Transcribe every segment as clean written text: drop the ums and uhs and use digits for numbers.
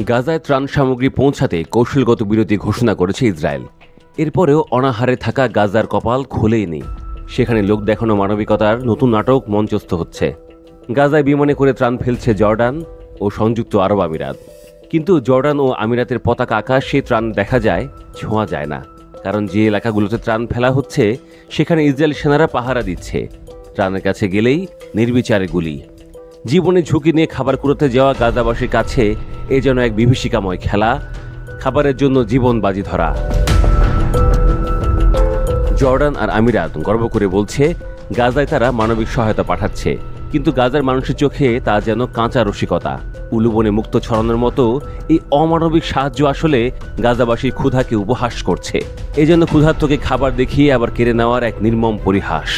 গাজায় ত্রাণ সামগ্রী পৌঁছাতে কৌশলগত বিরতি ঘোষণা করেছে ইসরায়েল। এরপরেও অনাহারে থাকা গাজার কপাল খুলেই সেখানে লোক দেখানো মানবিকতার নতুন নাটক মঞ্চস্থ হচ্ছে। গাজায় বিমানে করে ত্রাণ ফেলছে জর্ডান ও সংযুক্ত আরব আমিরাত। কিন্তু জর্ডান ও আমিরাতের পতাকা আকাশে ত্রাণ দেখা যায়, ছোঁয়া যায় না। কারণ যে এলাকাগুলোতে ত্রাণ ফেলা হচ্ছে সেখানে ইসরায়েল সেনারা পাহারা দিচ্ছে। ত্রাণের কাছে গেলেই নির্বিচারে গুলি। জীবনের ঝুঁকি নিয়ে খাবার কুড়োতে যাওয়া গাজাবাসীর কাছে এ যেন এক বিভীষিকাময় খেলা, খাবারের জন্য জীবন বাজি ধরা। জর্ডান আর আমিরাত গর্ব করে বলছে গাজায় তারা মানবিক সহায়তা পাঠাচ্ছে, কিন্তু গাজার মানুষের চোখে তা যেন কাঁচা রসিকতা। উলুবনে মুক্ত ছড়ানোর মতো এই অমানবিক সাহায্য আসলে গাজাবাসীর ক্ষুধাকে উপহাস করছে। এজন্য ক্ষুধার্তকে খাবার দেখিয়ে আবার কেড়ে নেওয়ার এক নির্মম পরিহাস।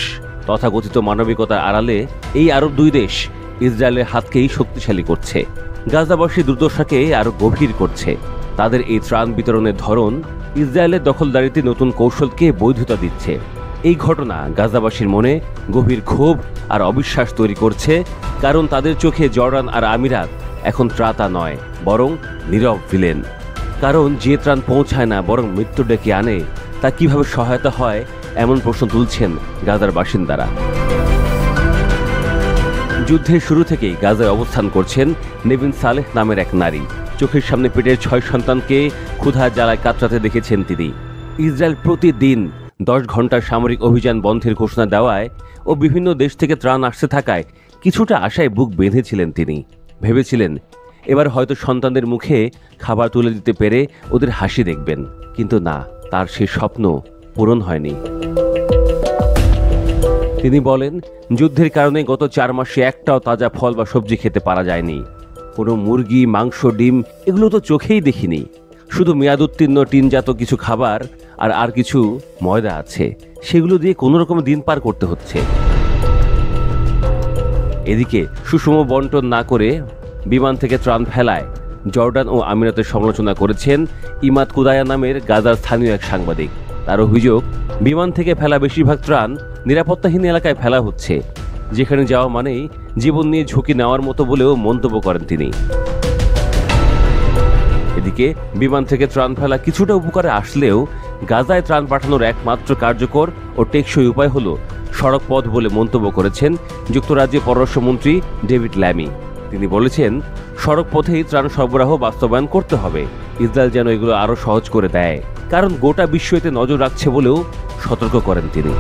তথাকথিত মানবিকতার আড়ালে এই আরব দুই দেশ ইসরায়েলের হাতকেই শক্তিশালী করছে, গাজাবাসীর দুর্দশাকে আরো গভীর করছে। তাদের এই ত্রাণ বিতরণের ধরন ইসরায়েলের দখলদারিতে নতুন কৌশলকে বৈধতা দিচ্ছে। এই ঘটনা গাজাবাসীর মনে গভীর ক্ষোভ আর অবিশ্বাস তৈরি করছে, কারণ তাদের চোখে জর্ডান আর আমিরাত এখন ত্রাতা নয়, বরং নীরব ভিলেন। কারণ যে ত্রাণ পৌঁছায় না বরং মৃত্যু ডেকে আনে, তা কিভাবে সহায়তা হয় এমন প্রশ্ন তুলছেন গাজার বাসিন্দারা। যুদ্ধের শুরু থেকেই গাজায় অবস্থান করছেন নেভিন সালেহ নামের এক নারী। চোখের সামনে পেটের 6 সন্তানকে ক্ষুধার জ্বালায় কাতরাতে দেখেছেন তিনি। ইসরায়েল প্রতিদিন 10 ঘন্টার সামরিক অভিযান বন্ধের ঘোষণা দেওয়ায় ও বিভিন্ন দেশ থেকে ত্রাণ আসতে থাকায় কিছুটা আশায় বুক বেঁধেছিলেন তিনি। ভেবেছিলেন এবার হয়তো সন্তানদের মুখে খাবার তুলে দিতে পেরে ওদের হাসি দেখবেন, কিন্তু না, তার সে স্বপ্ন পূরণ হয়নি। তিনি বলেন, যুদ্ধের কারণে গত 4 মাসে একটাও তাজা ফল বা সবজি খেতে পারা যায়নি। কোনো মুরগি, মাংস, ডিম এগুলো তো চোখেই দেখিনি। শুধু মেয়াদ উত্তীর্ণ টিনজাত কিছু খাবার আর কিছু ময়দা আছে, সেগুলো দিয়ে কোনো রকম দিন পার করতে হচ্ছে। এদিকে সুষম বন্টন না করে বিমান থেকে ত্রাণ ফেলায় জর্ডান ও আমিরাতের সমালোচনা করেছেন ইমাদ কুদায়া নামের গাজার স্থানীয় এক সাংবাদিক। তার অভিযোগ, বিমান থেকে ফেলা বেশিরভাগ ত্রাণ নিরাপত্তাহীন এলাকায় ফেলা হচ্ছে, যেখানে যাওয়া মানেই জীবন নিয়ে ঝুঁকি নেওয়ার মতো বলেও মন্তব্য করেন তিনি। এদিকে বিমান থেকে ত্রাণ ফেলা কিছুটা উপকারে আসলেও গাজায় ত্রাণ পাঠানোর একমাত্র কার্যকর ও টেকসই উপায় হল সড়ক পথ বলে মন্তব্য করেছেন যুক্তরাজ্যের পররাষ্ট্রমন্ত্রী ডেভিড ল্যামি। তিনি বলেছেন, সড়ক পথেই ত্রাণ সরবরাহ বাস্তবায়ন করতে হবে। ইসরায়েল যেন এগুলো আরো সহজ করে দেয়, কারণ গোটা বিশ্ব এতে নজর রাখছে বলেও সতর্ক করেন তিনি।